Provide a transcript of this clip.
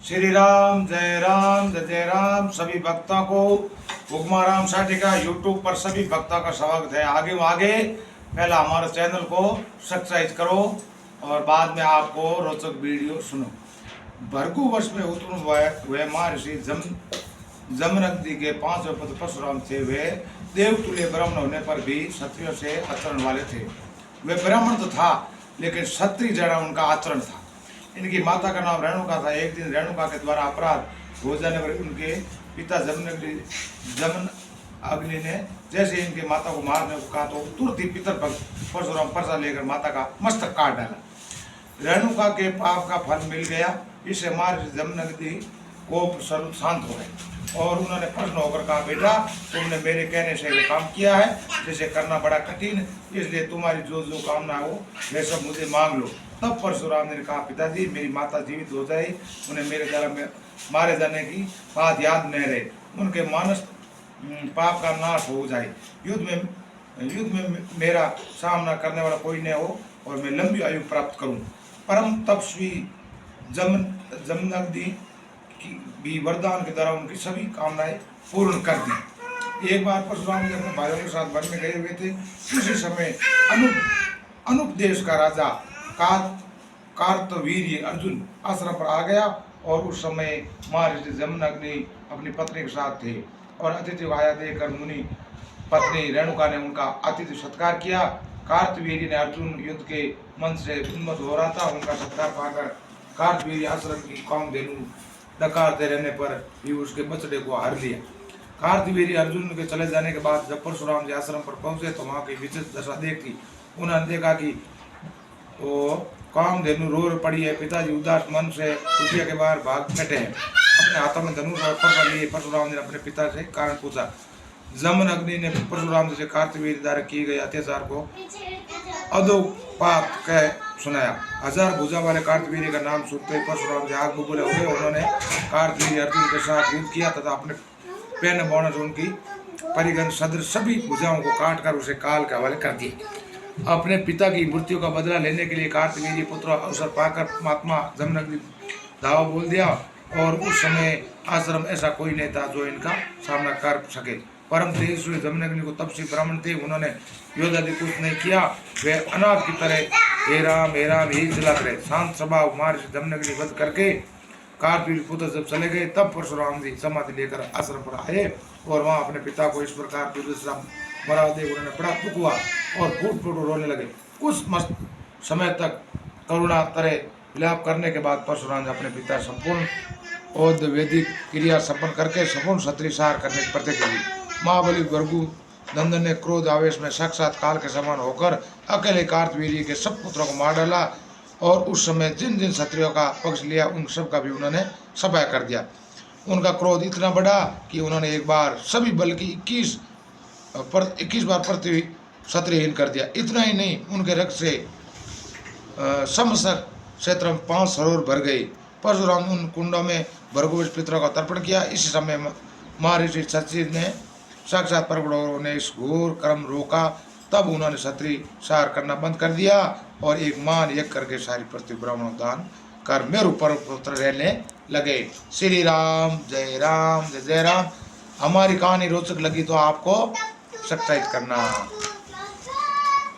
श्री राम, जय जय राम। सभी भक्तों को उगमाराम साठी का यूट्यूब पर सभी भक्तों का स्वागत है। आगे पहला हमारे चैनल को सब्सक्राइब करो और बाद में आपको रोचक वीडियो सुनो। भृगु वर्ष में उत्पन्न हुए महर्षि जमदग्नि के 5 पुत्र परशुराम थे। वे देवतुल्य ब्राह्मण होने पर भी क्षत्रियों से आचरण वाले थे। वे ब्राह्मण तो था लेकिन क्षत्रिय जड़ा उनका आचरण था। इनकी माता का नाम रेणुका था। एक दिन रेणुका के द्वारा अपराध हो जाने पर उनके पिता जमन अग्नि ने जैसे इनके माता को मारने को कहा तो तुरंत ही पितर परशुराम परसा लेकर माता का मस्तक काट डाला। रेणुका के पाप का फल मिल गया। इससे महर्षि जमदग्नि कोप स्वरूप शांत हो गए और उन्होंने प्रश्न होकर कहा, बेटा तुमने मेरे कहने से ये काम किया है जिसे करना बड़ा कठिन, इसलिए तुम्हारी जो जो कामना हो वे सब मुझे मांग लो। तब परशुराम ने कहा, पिताजी मेरी माता जीवित हो जाए, उन्हें मेरे द्वारा मारे जाने की बात याद न रहे, उनके मानस पाप का नाश हो जाए, युद्ध में मेरा सामना करने वाला कोई न हो और मैं लंबी आयु प्राप्त करूं। परम तपस्वी जमदग्नि की भी वरदान के द्वारा उनकी सभी कामनाएं पूर्ण कर दी। एक बार परशुराम जी अपने भाइयों के साथ वन में गए हुए थे। उसी समय अनुप देश का राजा कार्तवीर्य अर्जुन आश्रम पर आ गया और उस समय महर्षि जमदग्नि अपनी पत्नी के साथ थे और अतिथि आया देखकर मुनि पत्नी रेणुका ने उनका अतिथि सत्कार किया। कार्तवीर्य ने अर्जुन युद्ध के मन से उन्मत्त हो रहा था। उनका सत्कार पाकर कार्तवीर्य आश्रम की कामधेनु डकारते रहने पर भी उसके बछड़े को हर लिया। कार्तवीर्य अर्जुन के चले जाने के बाद जब परशुराम जी आश्रम पर पहुंचे तो वहां की विचित्र दशा देखी। उन्होंने देखा कि वो कामधेनु रो पड़ी है। पिताजी उदास मन से कुटिया के बाहर भाग बैठे हैं। अपने हाथों में धनुष और पर्चा लिए परशुराम ने अपने पिता से कारण पूछा। जमदग्नि ने परशुराम जी से कार्तवीर्य द्वारा किए गए अत्याचार को अधोपात कह सुनाया। 1000 भुजा वाले कार्तवीर्य का नाम सुनते ही परशुराम जी आग बबूले हो गए। उन्होंने कार्तवीर्य अर्जुन के साथ युद्ध किया तथा अपने पैन बाणों से उनकी परिगण सदृश सभी भुजाओं को काटकर उसे काल के हवाले कर दिया। अपने पिता की मृत्यु का बदला लेने के लिए कार्तवीर्य पुत्र अवसर पाकर महात्मा जमदग्नि धावा बोल दिया और उस समय आश्रम ऐसा कोई नहीं था जो इनका सामना कर सके। परम तेजस्वी जमदग्नि को तपस्वी ब्राह्मण थे। उन्होंने युद्ध आदि कुछ नहीं किया। वे अनाथ की तरह हे राम ही चिल्लाते रहे। शांत स्वभाव महर्षि जमदग्नि वध करके कार्तवीर्य पुत्र जब चले गए तब परशुराम जी समाधि लेकर आश्रम पर आए और वहां अपने पिता को इस प्रकार मरा देख उन्होंने बड़ा दुख हुआ और फूट फूट रोने लगे। कुछ समय तक करुणा तरह विलाप करने के बाद परशुराम जी अपने पिता संपूर्ण औद्ध वैदिक क्रिया संपन्न करके संपूर्ण क्षत्रिय सार करने की प्रतिज्ञा ली। महाबली भृगु नंदन ने क्रोध आवेश में साक्षात काल के समान होकर अकेले कार्तवीर्य के सब पुत्रों को मार डाला और उस समय जिन जिन क्षत्रियों का पक्ष लिया उन सब का भी उन्होंने सफाया कर दिया। उनका क्रोध इतना बढ़ा कि उन्होंने एक बार सभी बल की 21 बार पृथ्वी क्षत्रियहीन कर दिया। इतना ही नहीं, उनके रक्त से समस्त क्षेत्र में 5 सरोवर भर गए। परशुराम उन कुंडों में भृगुवंश पितरों का तर्पण किया। इस समय महर्षि क्षत्रिय ने साक्षात परगुणों ने इस घोर कर्म रोका। तब उन्होंने क्षत्रिय सार करना बंद कर दिया और एक मान यज्ञ करके सारी पृथ्वी ब्राह्मणों दान कर मेरु पर्वत पुत्र रहने लगे। श्री राम, जय जय राम। हमारी कहानी रोचक लगी तो आपको सब्सक्राइब करना।